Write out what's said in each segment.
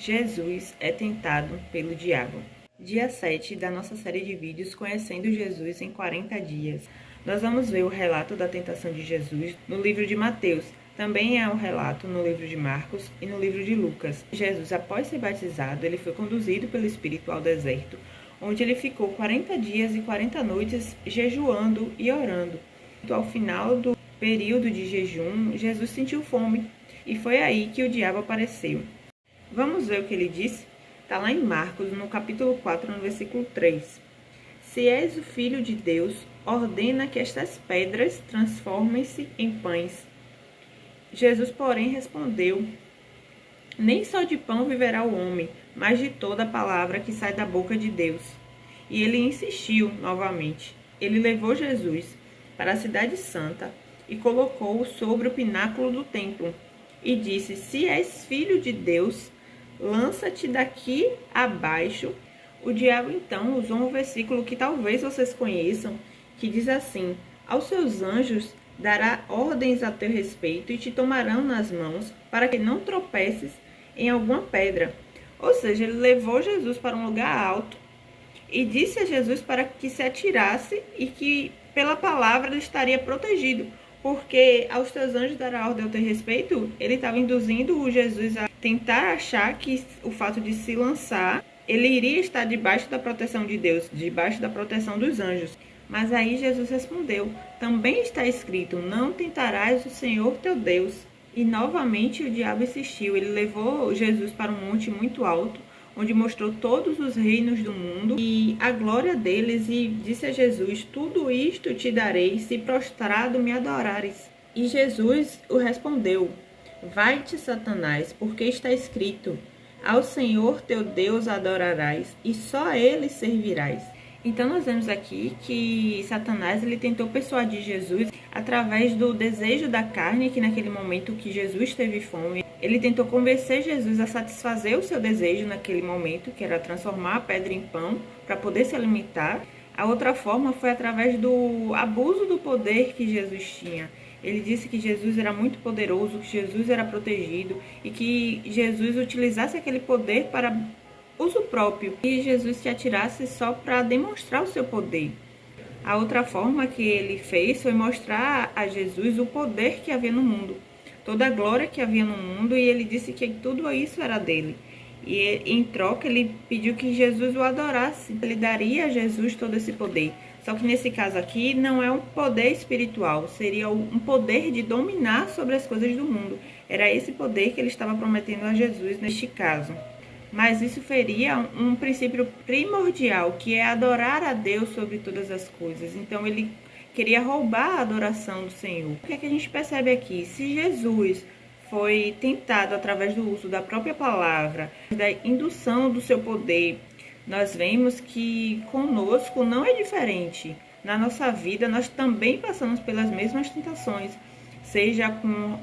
Jesus é tentado pelo diabo. Dia 7 da nossa série de vídeos Conhecendo Jesus em 40 dias. Nós vamos ver o relato da tentação de Jesus no livro de Mateus. Também há um relato no livro de Marcos e no livro de Lucas. Jesus, após ser batizado, ele foi conduzido pelo Espírito ao deserto, onde ele ficou 40 dias e 40 noites jejuando e orando. Ao final do período de jejum, Jesus sentiu fome e foi aí que o diabo apareceu. Vamos ver o que ele disse? Está lá em Marcos, no capítulo 4, no versículo 3. Se és o Filho de Deus, ordena que estas pedras transformem-se em pães. Jesus, porém, respondeu: nem só de pão viverá o homem, mas de toda a palavra que sai da boca de Deus. E ele insistiu novamente. Ele levou Jesus para a cidade santa e colocou-o sobre o pináculo do templo. E disse: se és filho de Deus, lança-te daqui abaixo. O diabo então usou um versículo que talvez vocês conheçam, que diz assim: aos seus anjos dará ordens a teu respeito e te tomarão nas mãos para que não tropeces em alguma pedra. Ou seja, ele levou Jesus para um lugar alto e disse a Jesus para que se atirasse e que pela palavra ele estaria protegido, porque aos teus anjos dará ordem ao teu respeito. Ele estava induzindo o Jesus a tentar achar que o fato de se lançar, ele iria estar debaixo da proteção de Deus, debaixo da proteção dos anjos. Mas aí Jesus respondeu: também está escrito, não tentarás o Senhor teu Deus. E novamente o diabo insistiu. Ele levou Jesus para um monte muito alto, onde mostrou todos os reinos do mundo e a glória deles, e disse a Jesus: tudo isto te darei, se prostrado me adorares. E Jesus o respondeu: vai-te, Satanás, porque está escrito, ao Senhor teu Deus adorarás, e só a ele servirás. Então nós vemos aqui que Satanás ele tentou persuadir Jesus através do desejo da carne, que naquele momento que Jesus teve fome, ele tentou convencer Jesus a satisfazer o seu desejo naquele momento, que era transformar a pedra em pão para poder se alimentar. A outra forma foi através do abuso do poder que Jesus tinha. Ele disse que Jesus era muito poderoso, que Jesus era protegido e que Jesus utilizasse aquele poder para uso próprio, e Jesus se atirasse só para demonstrar o seu poder. A outra forma que ele fez foi mostrar a Jesus o poder que havia no mundo, toda a glória que havia no mundo, e ele disse que tudo isso era dele. E em troca ele pediu que Jesus o adorasse, ele daria a Jesus todo esse poder. Só que nesse caso aqui não é um poder espiritual, seria um poder de dominar sobre as coisas do mundo. Era esse poder que ele estava prometendo a Jesus neste caso. Mas isso feria um princípio primordial, que é adorar a Deus sobre todas as coisas. Então ele queria roubar a adoração do Senhor. O que é que a gente percebe aqui? Se Jesus foi tentado através do uso da própria palavra, da indução do seu poder, nós vemos que conosco não é diferente. Na nossa vida nós também passamos pelas mesmas tentações, seja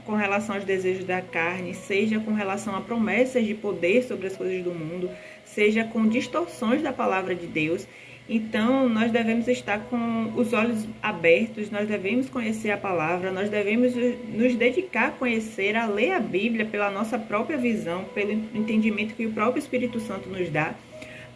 com relação aos desejos da carne, seja com relação a promessas de poder sobre as coisas do mundo, seja com distorções da palavra de Deus. Então, nós devemos estar com os olhos abertos, nós devemos conhecer a palavra, nós devemos nos dedicar a conhecer, a ler a Bíblia pela nossa própria visão, pelo entendimento que o próprio Espírito Santo nos dá,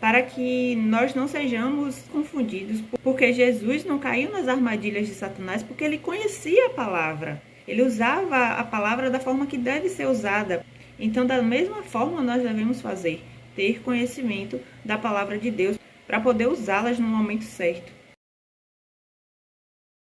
para que nós não sejamos confundidos, porque Jesus não caiu nas armadilhas de Satanás, porque ele conhecia a palavra. Ele usava a palavra da forma que deve ser usada. Então, da mesma forma, nós devemos fazer, ter conhecimento da palavra de Deus para poder usá-las no momento certo.